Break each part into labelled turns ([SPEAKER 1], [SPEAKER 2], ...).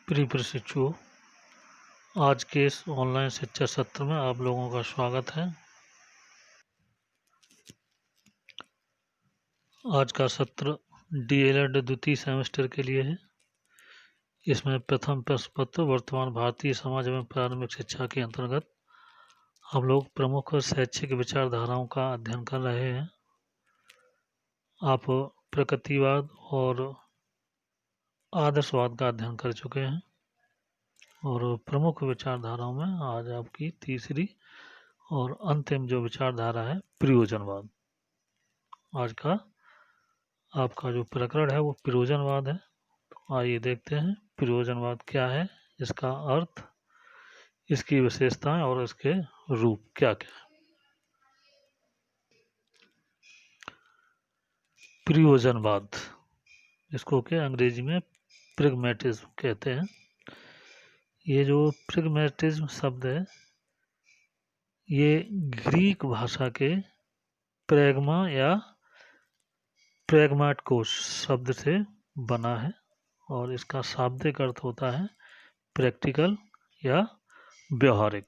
[SPEAKER 1] प्रिय प्रशिक्षुओं, आज के इस ऑनलाइन शिक्षा सत्र में आप लोगों का स्वागत है। आज का सत्र डीएलएड द्वितीय सेमेस्टर के लिए है। इसमें प्रथम प्रश्न पत्र वर्तमान भारतीय समाज एवं प्रारंभिक शिक्षा के अंतर्गत हम लोग प्रमुख शैक्षिक विचारधाराओं का अध्ययन कर रहे हैं। आप प्रकृतिवाद और आदर्शवाद का अध्ययन कर चुके हैं और प्रमुख विचारधाराओं में आज आपकी तीसरी और अंतिम जो विचारधारा है प्रयोजनवाद। आज का आपका जो प्रकरण है वो प्रयोजनवाद है। तो आइए देखते हैं प्रयोजनवाद क्या है, इसका अर्थ, इसकी विशेषताएं और इसके रूप क्या क्या है। प्रयोजनवाद, इसको क्या अंग्रेजी में प्रैग्मैटिज्म कहते हैं। ये जो प्रैग्मैटिज्म शब्द है ये ग्रीक भाषा के प्रैग्मा या प्रैग्माटोस शब्द से बना है और इसका शाब्दिक अर्थ होता है प्रैक्टिकल या व्यवहारिक।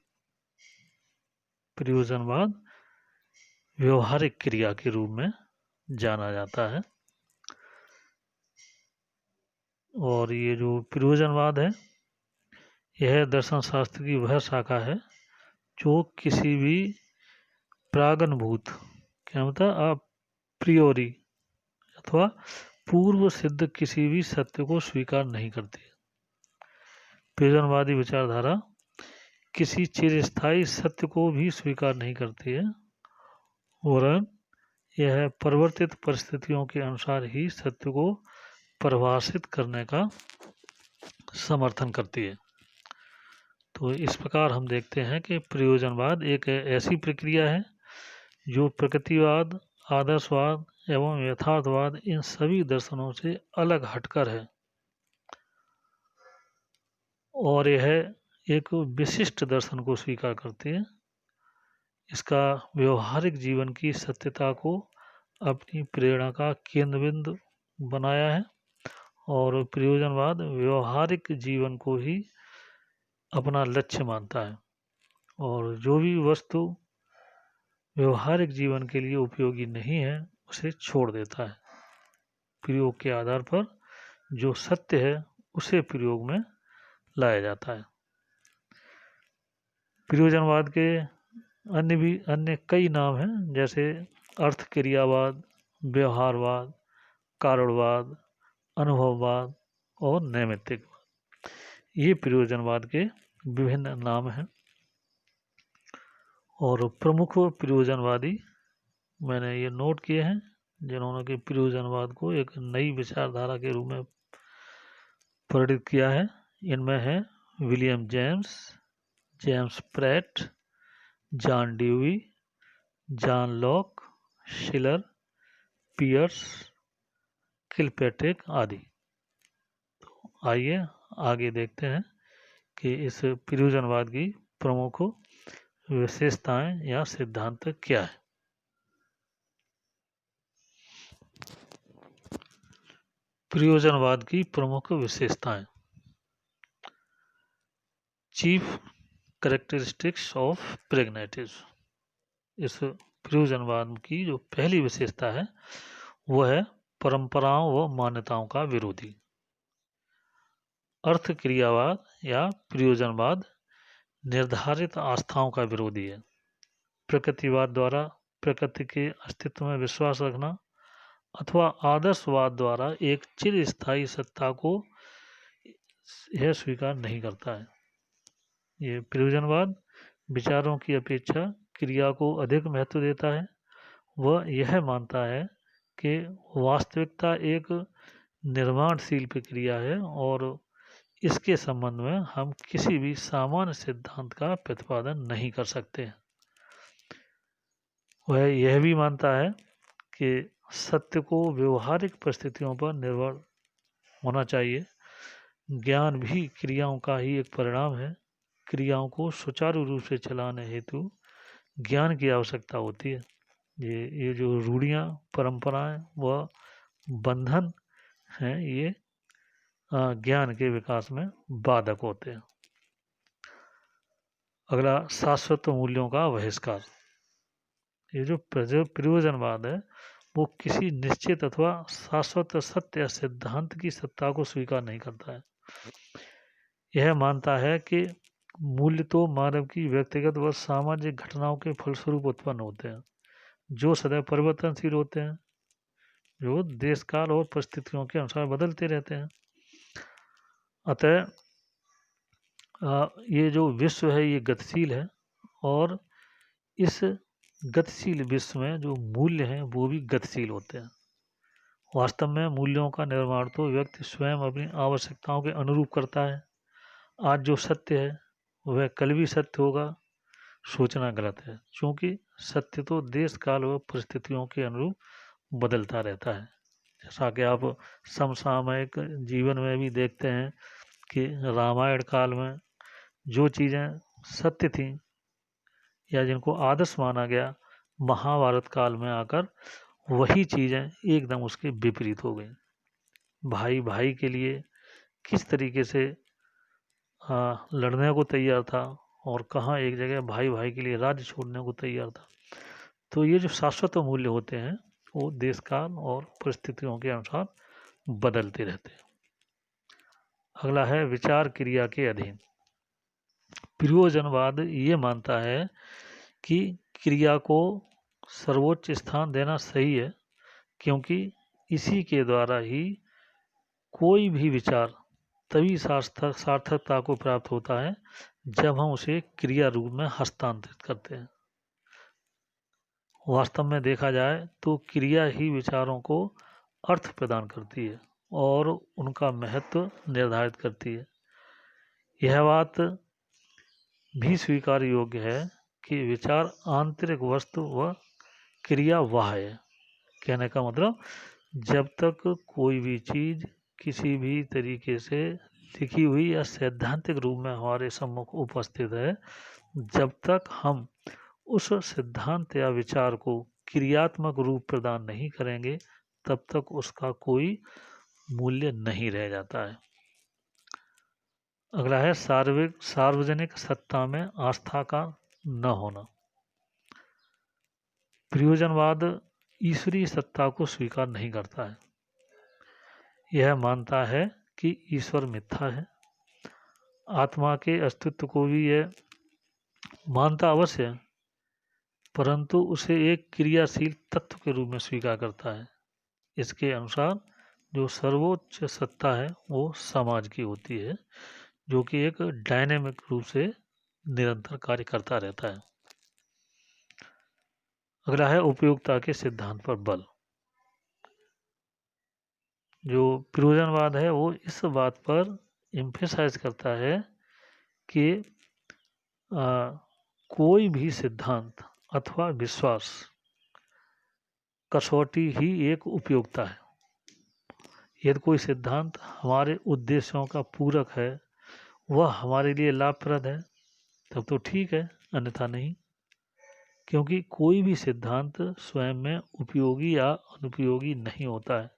[SPEAKER 1] प्रयोजनवाद व्यवहारिक क्रिया के रूप में जाना जाता है और ये जो प्रयोजनवाद है यह दर्शन शास्त्र की वह शाखा है जो किसी भी प्रागनुभूत, क्या मतलब अप्रियोरी अथवा पूर्व सिद्ध किसी भी सत्य को स्वीकार नहीं करती। प्रयोजनवादी विचारधारा किसी चिरस्थायी सत्य को भी स्वीकार नहीं करती है वरन यह परिवर्तित परिस्थितियों के अनुसार ही सत्य को परिभाषित करने का समर्थन करती है। तो इस प्रकार हम देखते हैं कि प्रयोजनवाद एक ऐसी प्रक्रिया है जो प्रकृतिवाद, आदर्शवाद एवं यथार्थवाद इन सभी दर्शनों से अलग हटकर है और यह एक विशिष्ट दर्शन को स्वीकार करती है। इसका व्यवहारिक जीवन की सत्यता को अपनी प्रेरणा का केंद्र बिंदु बनाया है और प्रयोजनवाद व्यवहारिक जीवन को ही अपना लक्ष्य मानता है और जो भी वस्तु व्यवहारिक जीवन के लिए उपयोगी नहीं है उसे छोड़ देता है। प्रयोग के आधार पर जो सत्य है उसे प्रयोग में लाया जाता है। प्रयोजनवाद के अन्य कई नाम हैं, जैसे अर्थ क्रियावाद, व्यवहारवाद, कारणवाद, अनुभववाद और नैमित्तिकवाद। ये प्रयोजनवाद के विभिन्न नाम हैं और प्रमुख प्रयोजनवादी मैंने ये नोट किए हैं जिन्होंने कि प्रयोजनवाद को एक नई विचारधारा के रूप में परिणित किया है। इनमें है William James, James Pratt, John Dewey, John Locke, Schiller, Peirce, Kilpatrick आदि। तो आइए आगे देखते हैं कि इस प्रयोजनवाद की प्रमुख विशेषताएं या सिद्धांत क्या है। प्रयोजनवाद की प्रमुख विशेषताएं। Chief characteristics of pragmatism. इस प्रयोजनवाद की जो पहली विशेषता है वह है परंपराओं व मान्यताओं का विरोधी। अर्थ क्रियावाद या प्रयोजनवाद निर्धारित आस्थाओं का विरोधी है। प्रकृतिवाद द्वारा प्रकृति के अस्तित्व में विश्वास रखना अथवा आदर्शवाद द्वारा एक चिरस्थायी सत्ता को यह स्वीकार नहीं करता है। ये प्रयोजनवाद विचारों की अपेक्षा क्रिया को अधिक महत्व देता है। वह यह मानता है कि वास्तविकता एक निर्माणशील प्रक्रिया है और इसके संबंध में हम किसी भी सामान्य सिद्धांत का प्रतिपादन नहीं कर सकते। वह यह भी मानता है कि सत्य को व्यवहारिक परिस्थितियों पर निर्भर होना चाहिए। ज्ञान भी क्रियाओं का ही एक परिणाम है। क्रियाओं को सुचारू रूप से चलाने हेतु ज्ञान की आवश्यकता होती है। ये जो रूढ़ियाँ, परंपराएं व बंधन हैं ये ज्ञान के विकास में बाधक होते हैं। अगला, शाश्वत मूल्यों का बहिष्कार। ये जो प्रयोजनवाद है वो किसी निश्चित अथवा शाश्वत सत्य या सिद्धांत की सत्ता को स्वीकार नहीं करता है। यह मानता है कि मूल्य तो मानव की व्यक्तिगत व सामाजिक घटनाओं के फलस्वरूप उत्पन्न होते हैं, जो सदैव परिवर्तनशील होते हैं, जो देश काल और परिस्थितियों के अनुसार बदलते रहते हैं। अतः ये जो विश्व है ये गतिशील है, और इस गतिशील विश्व में जो मूल्य हैं वो भी गतिशील होते हैं। वास्तव में मूल्यों का निर्माण तो व्यक्ति स्वयं अपनी आवश्यकताओं के अनुरूप करता है। आज जो सत्य है वह कल भी सत्य होगा, सोचना गलत है, क्योंकि सत्य तो देश काल व परिस्थितियों के अनुरूप बदलता रहता है। जैसा कि आप समसामयिक जीवन में भी देखते हैं कि रामायण काल में जो चीज़ें सत्य थीं या जिनको आदर्श माना गया, महाभारत काल में आकर वही चीज़ें एकदम उसके विपरीत हो गई। भाई भाई के लिए किस तरीके से लड़ने को तैयार था, और कहाँ एक जगह भाई भाई के लिए राज्य छोड़ने को तैयार था। तो ये जो शाश्वत मूल्य होते हैं वो देश काल और परिस्थितियों के अनुसार बदलते रहते हैं। अगला है विचार क्रिया के अधीन। प्रयोजनवाद ये मानता है कि क्रिया को सर्वोच्च स्थान देना सही है, क्योंकि इसी के द्वारा ही कोई भी विचार तभी सार्थकता को प्राप्त होता है जब हम उसे क्रिया रूप में हस्तांतरित करते हैं। वास्तव में देखा जाए तो क्रिया ही विचारों को अर्थ प्रदान करती है और उनका महत्व निर्धारित करती है। यह बात भी स्वीकार योग्य है कि विचार आंतरिक वस्तु व क्रिया बाह्य है। कहने का मतलब, जब तक कोई भी चीज़ किसी भी तरीके से लिखी हुई या सैद्धांतिक रूप में हमारे सम्मुख उपस्थित है, जब तक हम उस सिद्धांत या विचार को क्रियात्मक रूप प्रदान नहीं करेंगे, तब तक उसका कोई मूल्य नहीं रह जाता है। अगला है सार्वजनिक सत्ता में आस्था का न होना। प्रयोजनवाद ईश्वरीय सत्ता को स्वीकार नहीं करता है। यह मानता है कि ईश्वर मिथ्या है। आत्मा के अस्तित्व को भी यह मानता अवश्य है, परंतु उसे एक क्रियाशील तत्व के रूप में स्वीकार करता है। इसके अनुसार जो सर्वोच्च सत्ता है वो समाज की होती है, जो कि एक डायनेमिक रूप से निरंतर कार्य करता रहता है। अगला है उपयोगिता के सिद्धांत पर बल। जो प्रयोजनवाद है वो इस बात पर एम्फेसाइज करता है कि कोई भी सिद्धांत अथवा विश्वास कसौटी ही एक उपयोगिता है। यदि कोई सिद्धांत हमारे उद्देश्यों का पूरक है, वह हमारे लिए लाभप्रद है, तब तो ठीक है, अन्यथा नहीं। क्योंकि कोई भी सिद्धांत स्वयं में उपयोगी या अनुपयोगी नहीं होता है।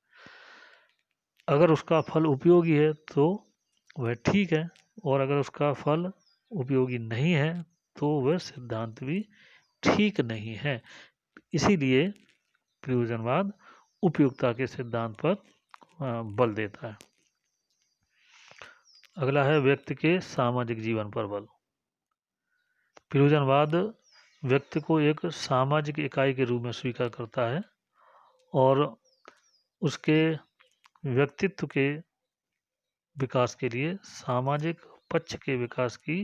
[SPEAKER 1] अगर उसका फल उपयोगी है तो वह ठीक है, और अगर उसका फल उपयोगी नहीं है तो वह सिद्धांत भी ठीक नहीं है। इसीलिए प्रयोजनवाद उपयोगिता के सिद्धांत पर बल देता है। अगला है व्यक्ति के सामाजिक जीवन पर बल। प्रयोजनवाद व्यक्ति को एक सामाजिक इकाई के रूप में स्वीकार करता है और उसके व्यक्तित्व के विकास के लिए सामाजिक पक्ष के विकास की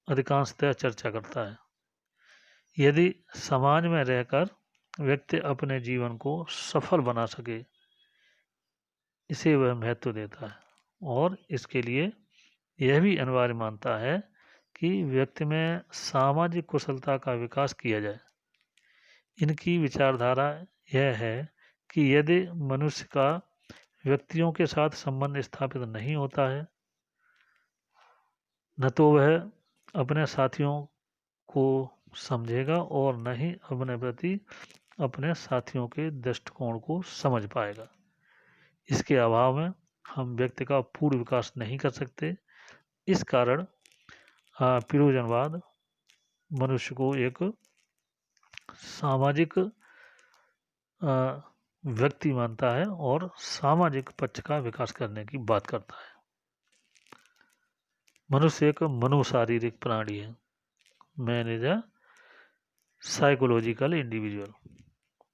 [SPEAKER 1] अधिकांशतः चर्चा करता है। यदि समाज में रहकर व्यक्ति अपने जीवन को सफल बना सके, इसे वह महत्व देता है, और इसके लिए यह भी अनिवार्य मानता है कि व्यक्ति में सामाजिक कुशलता का विकास किया जाए। इनकी विचारधारा यह है कि यदि मनुष्य का व्यक्तियों के साथ संबंध स्थापित नहीं होता है, न तो वह अपने साथियों को समझेगा और न ही अपने प्रति अपने साथियों के दृष्टिकोण को समझ पाएगा। इसके अभाव में हम व्यक्ति का पूर्ण विकास नहीं कर सकते। इस कारण प्रयोजनवाद मनुष्य को एक सामाजिक व्यक्ति मानता है और सामाजिक पक्ष का विकास करने की बात करता है। मनुष्य एक मनोशारीरिक प्राणी है। Man is a psychological individual.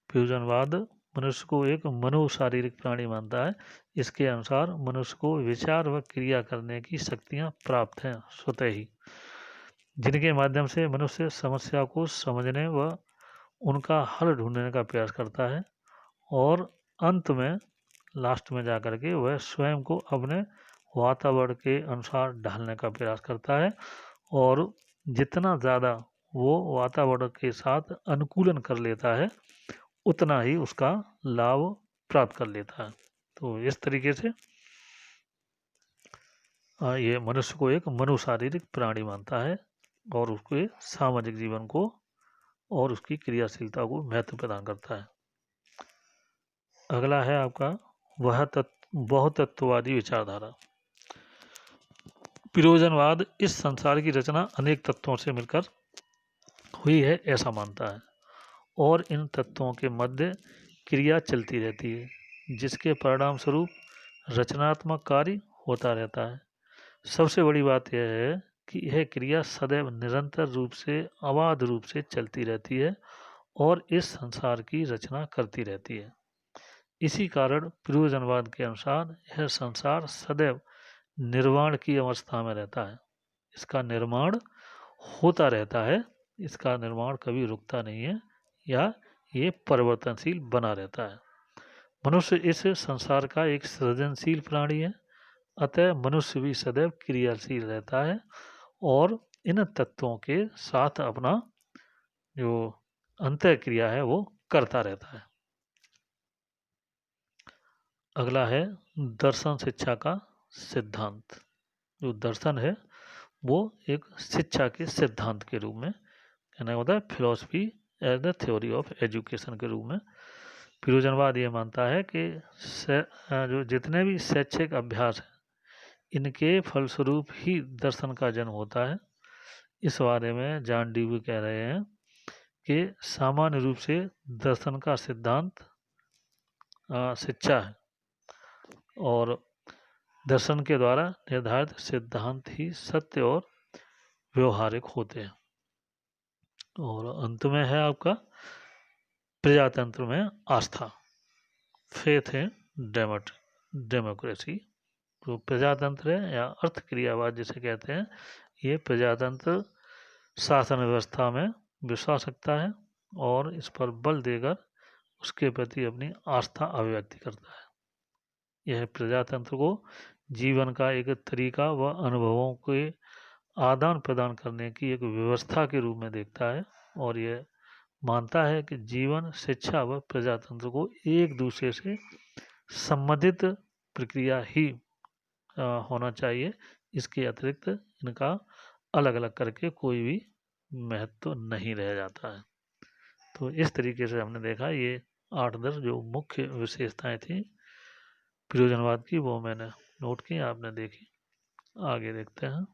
[SPEAKER 1] प्रयोजनवाद मनुष्य को एक मनोशारीरिक प्राणी मानता है। इसके अनुसार मनुष्य को विचार व क्रिया करने की शक्तियाँ प्राप्त हैं स्वतः ही, जिनके माध्यम से मनुष्य समस्या को समझने व उनका हल ढूंढने का प्रयास करता है और अंत में लास्ट में जाकर के वह स्वयं को अपने वातावरण के अनुसार ढालने का प्रयास करता है और जितना ज़्यादा वो वातावरण के साथ अनुकूलन कर लेता है उतना ही उसका लाभ प्राप्त कर लेता है। तो इस तरीके से ये मनुष्य को एक मनोशारीरिक प्राणी मानता है और उसके सामाजिक जीवन को और उसकी क्रियाशीलता को महत्व प्रदान करता है। अगला है आपका बहुतत्ववादी विचारधारा। प्रयोजनवाद इस संसार की रचना अनेक तत्वों से मिलकर हुई है ऐसा मानता है और इन तत्वों के मध्य क्रिया चलती रहती है, जिसके परिणाम स्वरूप रचनात्मक कार्य होता रहता है। सबसे बड़ी बात यह है कि यह क्रिया सदैव निरंतर रूप से अबाध रूप से चलती रहती है और इस संसार की रचना करती रहती है। इसी कारण प्रयोजनवाद के अनुसार यह संसार सदैव निर्माण की अवस्था में रहता है। इसका निर्माण होता रहता है, इसका निर्माण कभी रुकता नहीं है या ये परिवर्तनशील बना रहता है। मनुष्य इस संसार का एक सृजनशील प्राणी है, अतः मनुष्य भी सदैव क्रियाशील रहता है और इन तत्वों के साथ अपना जो अंतः क्रिया है वो करता रहता है। अगला है दर्शन शिक्षा का सिद्धांत। जो दर्शन है वो एक शिक्षा के सिद्धांत के रूप में कहना होता है, philosophy as the theory of education के रूप में प्रयोजनवाद ये मानता है कि जो जितने भी शैक्षिक अभ्यास हैं इनके फलस्वरूप ही दर्शन का जन्म होता है। इस बारे में जॉन ड्यूई कह रहे हैं कि सामान्य रूप से दर्शन का सिद्धांत शिक्षा है और दर्शन के द्वारा निर्धारित सिद्धांत ही सत्य और व्यवहारिक होते हैं। और अंत में है आपका प्रजातंत्र में आस्था, फेथ इन डेमोक्रेसी। जो प्रजातंत्र है या अर्थ क्रियावाद जिसे कहते हैं, ये प्रजातंत्र शासन व्यवस्था में विश्वास रखता है और इस पर बल देकर उसके प्रति अपनी आस्था अभिव्यक्ति करता है। यह प्रजातंत्र को जीवन का एक तरीका व अनुभवों के आदान प्रदान करने की एक व्यवस्था के रूप में देखता है और यह मानता है कि जीवन, शिक्षा व प्रजातंत्र को एक दूसरे से संबंधित प्रक्रिया ही होना चाहिए। इसके अतिरिक्त इनका अलग अलग करके कोई भी महत्व नहीं रह जाता है। तो इस तरीके से हमने देखा ये 8-10 जो मुख्य विशेषताएं थी प्रयोजनवाद की वो मैंने नोट की, आपने देखी। आगे देखते हैं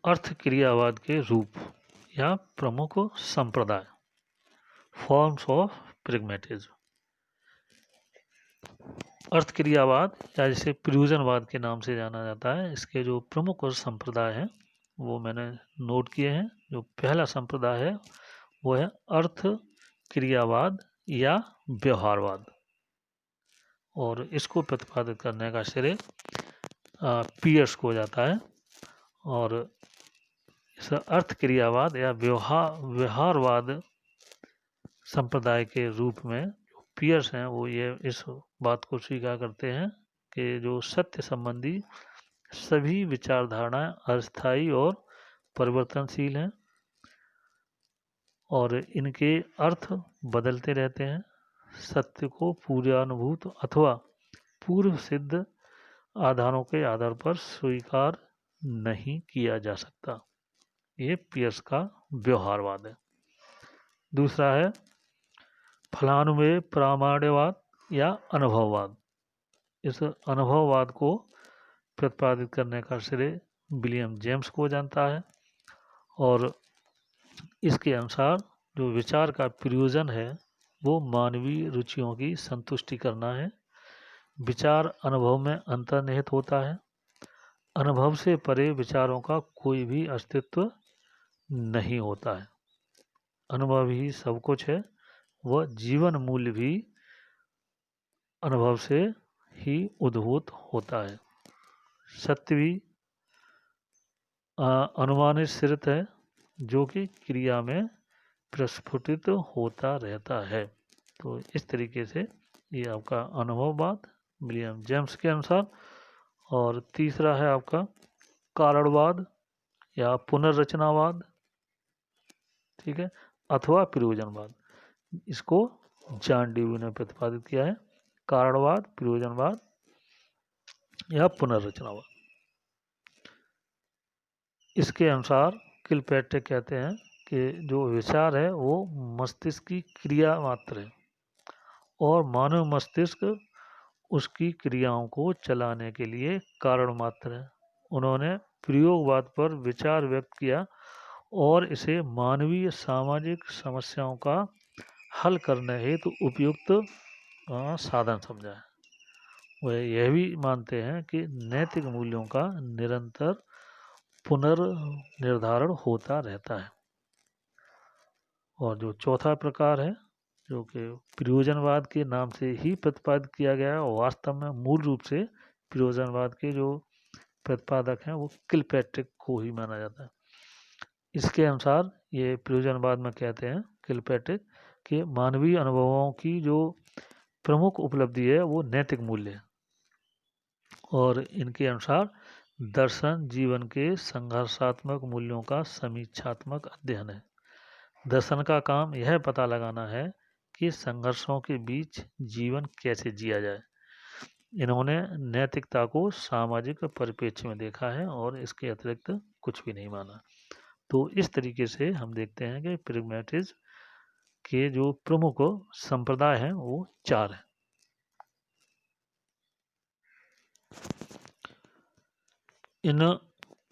[SPEAKER 1] अर्थ क्रियावाद के रूप या प्रमुख संप्रदाय, फॉर्म्स ऑफ प्रेगमेटिज्म। अर्थ क्रियावाद या जिसे प्रयोजनवाद के नाम से जाना जाता है, इसके जो प्रमुख संप्रदाय हैं वो मैंने नोट किए हैं। जो पहला संप्रदाय है वो है अर्थ क्रियावाद या व्यवहारवाद और इसको प्रतिपादित करने का श्रेय पियर्स को जाता है। और इस अर्थ क्रियावाद या व्यवहारवाद संप्रदाय के रूप में जो पियर्स हैं वो ये इस बात को स्वीकार करते हैं कि जो सत्य संबंधी सभी विचारधारणाएं अस्थायी और परिवर्तनशील हैं और इनके अर्थ बदलते रहते हैं। सत्य को पूर्वानुभूत अथवा पूर्व सिद्ध आधारों के आधार पर स्वीकार नहीं किया जा सकता। ये पियर्स का व्यवहारवाद है। दूसरा है फलानुमेय प्रामाण्यवाद या अनुभववाद। इस अनुभववाद को प्रतिपादित करने का श्रेय विलियम जेम्स को जानता है। और इसके अनुसार जो विचार का प्रयोजन है वो मानवीय रुचियों की संतुष्टि करना है। विचार अनुभव में अंतर्निहित होता है। अनुभव से परे विचारों का कोई भी अस्तित्व नहीं होता है। अनुभव ही सब कुछ है। वह जीवन मूल्य भी अनुभव से ही उद्भूत होता है। सत्य भी अनुमानित है जो कि क्रिया में प्रस्फुटित होता रहता है। तो इस तरीके से ये आपका अनुभववाद विलियम जेम्स के अनुसार। और तीसरा है आपका कारणवाद या पुनर्रचनावाद, ठीक है, अथवा प्रयोजनवाद। इसको जॉन डेवी ने प्रतिपादित किया है। कारणवाद, प्रयोजनवाद या पुनर्रचनावाद। इसके अनुसार किलपैट्रिक कहते हैं कि जो विचार है वो मस्तिष्क की क्रिया मात्र है और मानव मस्तिष्क उसकी क्रियाओं को चलाने के लिए कारण मात्र है। उन्होंने प्रयोगवाद पर विचार व्यक्त किया और इसे मानवीय सामाजिक समस्याओं का हल करने हेतु उपयुक्त साधन समझा है। वह यह भी मानते हैं कि नैतिक मूल्यों का निरंतर पुनर्निर्धारण होता रहता है। और जो चौथा प्रकार है जो कि प्रयोजनवाद के नाम से ही प्रतिपादित किया गया है और वास्तव में मूल रूप से प्रयोजनवाद के जो प्रतिपादक हैं वो किलपैट्रिक को ही माना जाता है। इसके अनुसार ये प्रयोजनवाद में कहते हैं किलपैट्रिक कि मानवीय अनुभवों की जो प्रमुख उपलब्धि है वो नैतिक मूल्य है। और इनके अनुसार दर्शन जीवन के संघर्षात्मक मूल्यों का समीक्षात्मक अध्ययन है। दर्शन का काम यह पता लगाना है कि संघर्षों के बीच जीवन कैसे जिया जाए। इन्होंने नैतिकता को सामाजिक परिप्रेक्ष्य में देखा है और इसके अतिरिक्त कुछ भी नहीं माना। तो इस तरीके से हम देखते हैं कि प्रैग्मैटिज्म के जो प्रमुख संप्रदाय हैं वो 4 हैं। इन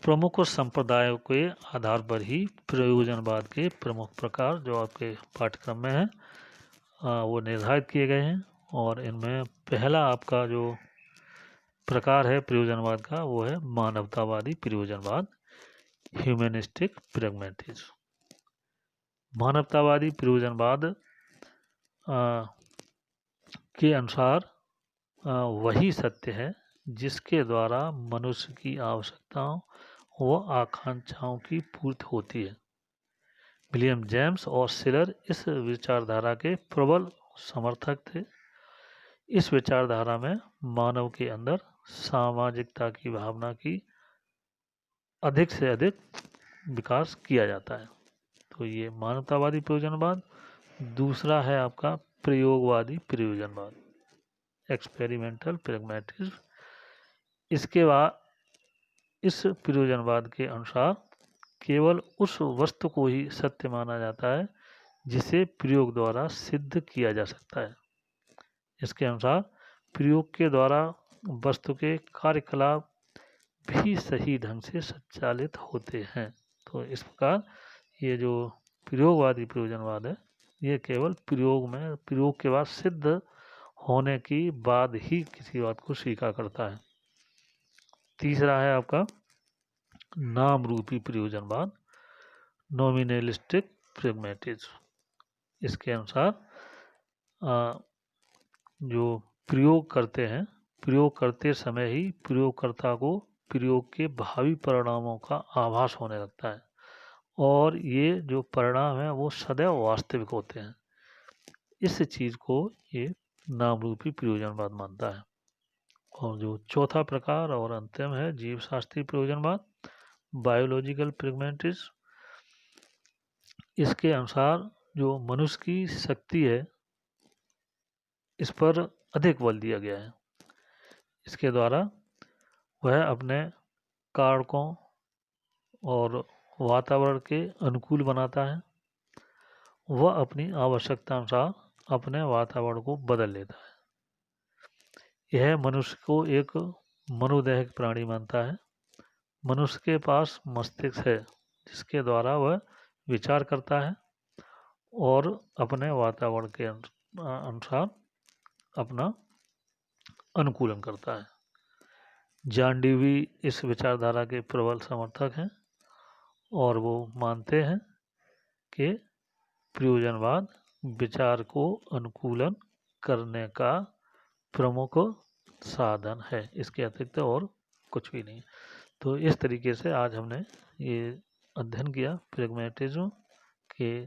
[SPEAKER 1] प्रमुख संप्रदायों के आधार पर ही प्रयोजनवाद के प्रमुख प्रकार जो आपके पाठ्यक्रम में हैं वो निर्धारित किए गए हैं। और इनमें पहला आपका जो प्रकार है प्रयोजनवाद का वो है मानवतावादी प्रयोजनवाद, ह्यूमनिस्टिक प्रैग्मैटिज्म। मानवतावादी प्रयोजनवाद के अनुसार वही सत्य है जिसके द्वारा मनुष्य की आवश्यकताओं व आकांक्षाओं की पूर्ति होती है। विलियम जेम्स और शिलर इस विचारधारा के प्रबल समर्थक थे। इस विचारधारा में मानव के अंदर सामाजिकता की भावना की अधिक से अधिक विकास किया जाता है। तो ये मानवतावादी प्रयोजनवाद। दूसरा है आपका प्रयोगवादी प्रयोजनवाद, एक्सपेरिमेंटल प्रैग्मैटिज्म। इसके बाद इस प्रयोजनवाद के अनुसार केवल उस वस्तु को ही सत्य माना जाता है जिसे प्रयोग द्वारा सिद्ध किया जा सकता है। इसके अनुसार प्रयोग के द्वारा वस्तु के कार्यकलाप भी सही ढंग से संचालित होते हैं। तो इस प्रकार ये जो प्रयोगवादी प्रयोजनवाद है ये केवल प्रयोग के बाद सिद्ध होने के बाद ही किसी बात को स्वीकार करता है। तीसरा है आपका नाम रूपी प्रयोजनवाद, नॉमिनलिस्टिक प्रैग्मैटिज्म। इसके अनुसार जो प्रयोग करते हैं प्रयोग करते समय ही प्रयोगकर्ता को प्रयोग के भावी परिणामों का आभास होने लगता है और ये जो परिणाम है वो सदैव वास्तविक होते हैं। इस चीज़ को ये नाम रूपी प्रयोजनवाद मानता है। और जो चौथा प्रकार और अंतिम है जीव शास्त्रीय प्रयोजनवाद, बायोलॉजिकल प्रैग्मैटिज्म। इसके अनुसार जो मनुष्य की शक्ति है इस पर अधिक बल दिया गया है। इसके द्वारा वह अपने कारकों और वातावरण के अनुकूल बनाता है। वह अपनी आवश्यकता अनुसार अपने वातावरण को बदल लेता है। यह मनुष्य को एक मनोदैहिक प्राणी मानता है। मनुष्य के पास मस्तिष्क है जिसके द्वारा वह विचार करता है और अपने वातावरण के अनुसार अपना अनुकूलन करता है। जॉन डीवी इस विचारधारा के प्रबल समर्थक हैं और वो मानते हैं कि प्रयोजनवाद विचार को अनुकूलन करने का प्रमुख साधन है, इसके अतिरिक्त और कुछ भी नहीं। तो इस तरीके से आज हमने ये अध्ययन किया प्रैग्मैटिज्म के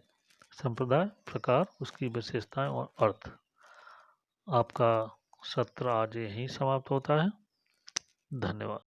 [SPEAKER 1] संप्रदाय, प्रकार, उसकी विशेषताएं और अर्थ। आपका सत्र आज यहीं समाप्त होता है। धन्यवाद।